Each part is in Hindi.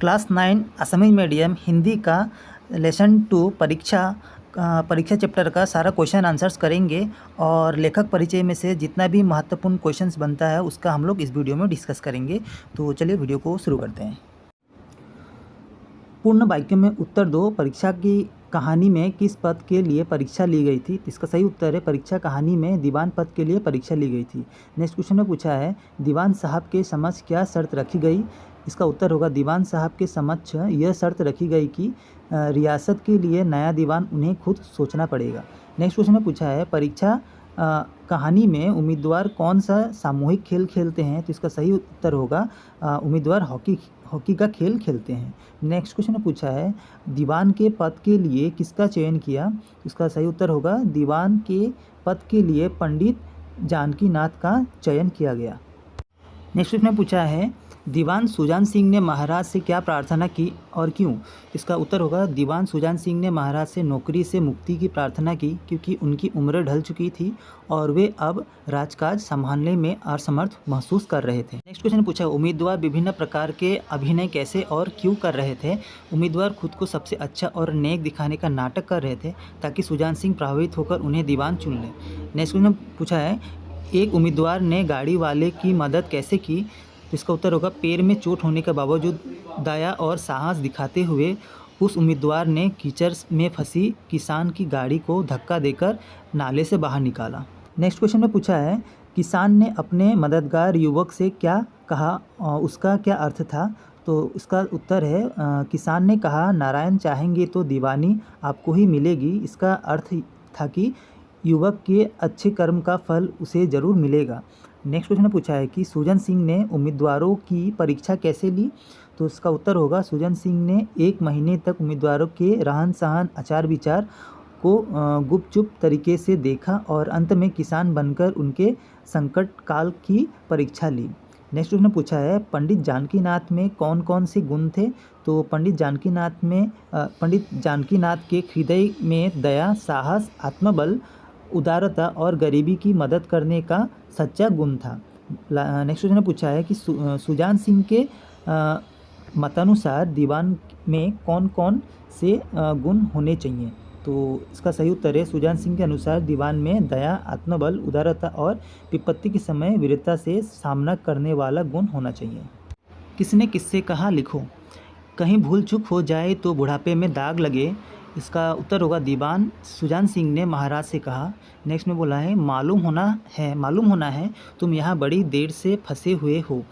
क्लास 9 असमी मीडियम हिंदी का लेसन 2 परीक्षा चैप्टर का सारा क्वेश्चन आंसर्स करेंगे और लेखक परिचय में से जितना भी महत्वपूर्ण क्वेश्चंस बनता है उसका हम लोग इस वीडियो में डिस्कस करेंगे। तो चलिए वीडियो को शुरू करते हैं। पूर्ण वाक्य में उत्तर दो। परीक्षा की कहानी में किस पद के लिए परीक्षा ली गई थी? इसका सही उत्तर है परीक्षा कहानी में दीवान पद के लिए परीक्षा ली गई थी। नेक्स्ट क्वेश्चन में पूछा है दीवान साहब के समक्ष क्या शर्त रखी गई? इसका उत्तर होगा दीवान साहब के समक्ष यह शर्त रखी गई कि रियासत के लिए नया दीवान उन्हें खुद सोचना पड़ेगा। नेक्स्ट क्वेश्चन में पूछा है परीक्षा कहानी में उम्मीदवार कौन सा सामूहिक खेल खेलते हैं? तो इसका सही उत्तर होगा उम्मीदवार हॉकी का खेल खेलते हैं। नेक्स्ट क्वेश्चन में पूछा है दीवान के पद के लिए किसका चयन किया? इसका सही उत्तर होगा दीवान के पद के लिए पंडित जानकीनाथ का चयन किया गया। नेक्स्ट क्वेश्चन में पूछा है दीवान सुजान सिंह ने महाराज से क्या प्रार्थना की और क्यों? इसका उत्तर होगा दीवान सुजान सिंह ने महाराज से नौकरी से मुक्ति की प्रार्थना की क्योंकि उनकी उम्र ढल चुकी थी और वे अब राजकाज संभालने में असमर्थ महसूस कर रहे थे। नेक्स्ट क्वेश्चन पूछा उम्मीदवार विभिन्न प्रकार के अभिनय कैसे और क्यों कर रहे थे? उम्मीदवार खुद को सबसे अच्छा और नेक दिखाने का नाटक कर रहे थे ताकि सुजान सिंह प्रभावित होकर उन्हें दीवान चुन लें। नेक्स्ट क्वेश्चन पूछा है एक उम्मीदवार ने गाड़ी वाले की मदद कैसे की? तो इसका उत्तर होगा पैर में चोट होने के बावजूद दया और साहस दिखाते हुए उस उम्मीदवार ने कीचड़ में फंसी किसान की गाड़ी को धक्का देकर नाले से बाहर निकाला। नेक्स्ट क्वेश्चन में पूछा है किसान ने अपने मददगार युवक से क्या कहा और उसका क्या अर्थ था? तो इसका उत्तर है किसान ने कहा नारायण चाहेंगे तो दीवानी आपको ही मिलेगी। इसका अर्थ था कि युवक के अच्छे कर्म का फल उसे ज़रूर मिलेगा। नेक्स्ट क्वेश्चन में पूछा है कि सुजन सिंह ने उम्मीदवारों की परीक्षा कैसे ली? तो इसका उत्तर होगा सुजन सिंह ने 1 महीने तक उम्मीदवारों के रहन सहन आचार विचार को गुपचुप तरीके से देखा और अंत में किसान बनकर उनके संकट काल की परीक्षा ली। नेक्स्ट क्वेश्चन में पूछा है पंडित जानकीनाथ में कौन कौन से गुण थे? तो पंडित जानकीनाथ के हृदय में दया, साहस, आत्मबल, उदारता और गरीबी की मदद करने का सच्चा गुण था। नेक्स्ट क्वेश्चन ने पूछा है कि सुजान सिंह के मतानुसार दीवान में कौन कौन से गुण होने चाहिए? तो इसका सही उत्तर है सुजान सिंह के अनुसार दीवान में दया, आत्मबल, उदारता और विपत्ति के समय वीरता से सामना करने वाला गुण होना चाहिए। किसने किससे कहा लिखो? कहीं भूल चूक हो जाए तो बुढ़ापे में दाग लगे। इसका उत्तर होगा दीवान सुजान सिंह ने महाराज से कहा। नेक्स्ट में बोला है मालूम होना है तुम यहाँ बड़ी देर से फंसे हुए हो।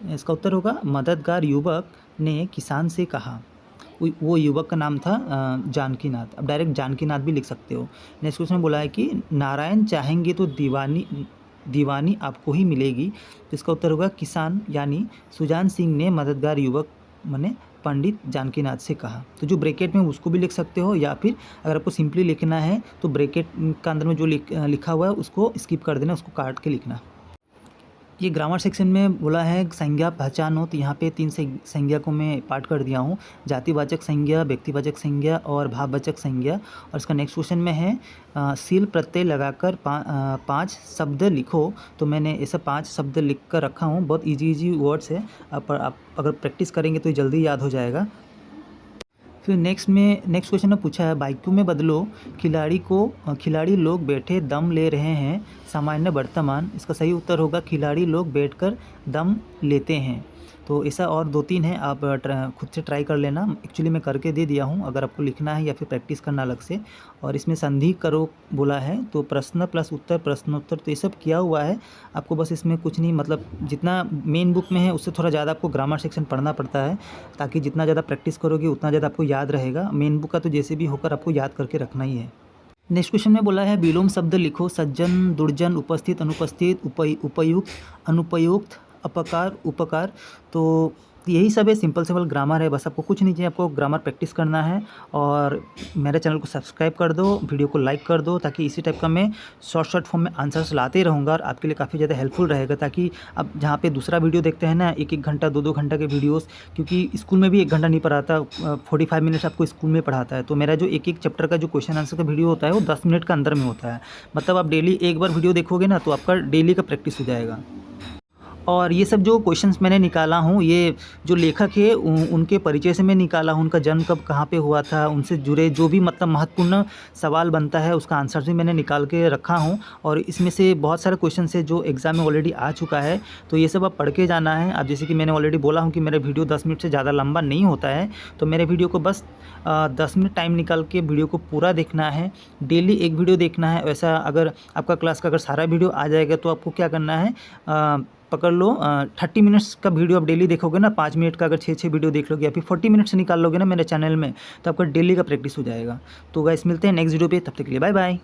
इसका उत्तर होगा मददगार युवक ने किसान से कहा। वो युवक का नाम था जानकीनाथ। अब डायरेक्ट जानकीनाथ भी लिख सकते हो। नेक्स्ट क्वेश्चन में बोला है कि नारायण चाहेंगे तो दीवानी आपको ही मिलेगी। तो इसका उत्तर होगा किसान यानी सुजान सिंह ने मददगार युवक माने पंडित जानकीनाथ से कहा। तो जो ब्रैकेट में उसको भी लिख सकते हो या फिर अगर आपको सिंपली लिखना है तो ब्रैकेट का अंदर में जो लिखा हुआ है उसको स्किप कर देना, उसको काट के लिखना। ये ग्रामर सेक्शन में बोला है संज्ञा पहचानो। तो यहाँ पे 3 संज्ञा को मैं पार्ट कर दिया हूँ, जातिवाचक संज्ञा, व्यक्तिवाचक संज्ञा और भाववाचक संज्ञा। और इसका नेक्स्ट क्वेश्चन में है सील प्रत्यय लगाकर 5 शब्द लिखो। तो मैंने ऐसा 5 शब्द लिख कर रखा हूँ। बहुत इजी वर्ड्स है, आप अगर प्रैक्टिस करेंगे तो जल्दी याद हो जाएगा। फिर नेक्स्ट क्वेश्चन में पूछा है वाक्यों में बदलो। खिलाड़ी लोग बैठे दम ले रहे हैं, सामान्य वर्तमान। इसका सही उत्तर होगा खिलाड़ी लोग बैठकर दम लेते हैं। तो ऐसा और 2-3 है, आप खुद से ट्राई कर लेना। एक्चुअली मैं करके दे दिया हूँ, अगर आपको लिखना है या फिर प्रैक्टिस करना अलग से। और इसमें संधि करो बोला है, तो प्रश्न प्लस उत्तर, प्रश्नोत्तर, तो ये सब किया हुआ है। आपको बस इसमें कुछ नहीं, मतलब जितना मेन बुक में है उससे थोड़ा ज़्यादा आपको ग्रामर सेक्शन पढ़ना पड़ता है, ताकि जितना ज़्यादा प्रैक्टिस करोगे उतना ज़्यादा आपको याद रहेगा। मेन बुक का तो जैसे भी होकर आपको याद करके रखना ही है। नेक्स्ट क्वेश्चन में बोला है विलोम शब्द लिखो। सज्जन, दुर्जन, उपस्थित, अनुपस्थित, उपयुक्त, अनुपयुक्त, अपकार, उपकार। तो यही सब है, सिंपल ग्रामर है। बस आपको कुछ नहीं चाहिए, आपको ग्रामर प्रैक्टिस करना है। और मेरे चैनल को सब्सक्राइब कर दो, वीडियो को लाइक कर दो, ताकि इसी टाइप का मैं शॉर्ट फॉर्म में आंसर्स लाते रहूँगा और आपके लिए काफ़ी ज़्यादा हेल्पफुल रहेगा। ताकि आप जहाँ पे दूसरा वीडियो देखते हैं ना, 1-1 घंटा 2-2 घंटा के वीडियोस, क्योंकि स्कूल में भी 1 घंटा नहीं पढ़ाता, 45 मिनट्स आपको स्कूल में पढ़ाता है। तो मेरा जो 1-1 चैप्टर का जो क्वेश्चन आंसर का वीडियो होता है वो 10 मिनट का अंदर में होता है। मतलब आप डेली 1 बार वीडियो देखोगे ना तो आपका डेली का प्रैक्टिस हो जाएगा। और ये सब जो क्वेश्चंस मैंने निकाला हूँ, ये जो लेखक है उनके परिचय से मैं निकाला हूँ, उनका जन्म कब कहाँ पे हुआ था, उनसे जुड़े जो भी मतलब महत्वपूर्ण सवाल बनता है उसका आंसर भी मैंने निकाल के रखा हूँ। और इसमें से बहुत सारे क्वेश्चन है जो एग्ज़ाम में ऑलरेडी आ चुका है, तो ये सब अब पढ़ के जाना है। अब जैसे कि मैंने ऑलरेडी बोला हूँ कि मेरा वीडियो 10 मिनट से ज़्यादा लंबा नहीं होता है, तो मेरे वीडियो को बस 10 मिनट टाइम निकाल के वीडियो को पूरा देखना है, डेली एक वीडियो देखना है। वैसा अगर आपका क्लास का अगर सारा वीडियो आ जाएगा तो आपको क्या करना है, पकड़ लो 30 मिनट्स का वीडियो आप डेली देखोगे ना, 5 मिनट का अगर 6 वीडियो देख लोगे या फिर 40 मिनट्स निकाल लोगे ना मेरे चैनल में, तो आपका डेली का प्रैक्टिस हो जाएगा। तो गाइस मिलते हैं नेक्स्ट वीडियो पे, तब तक के लिए बाय बाय।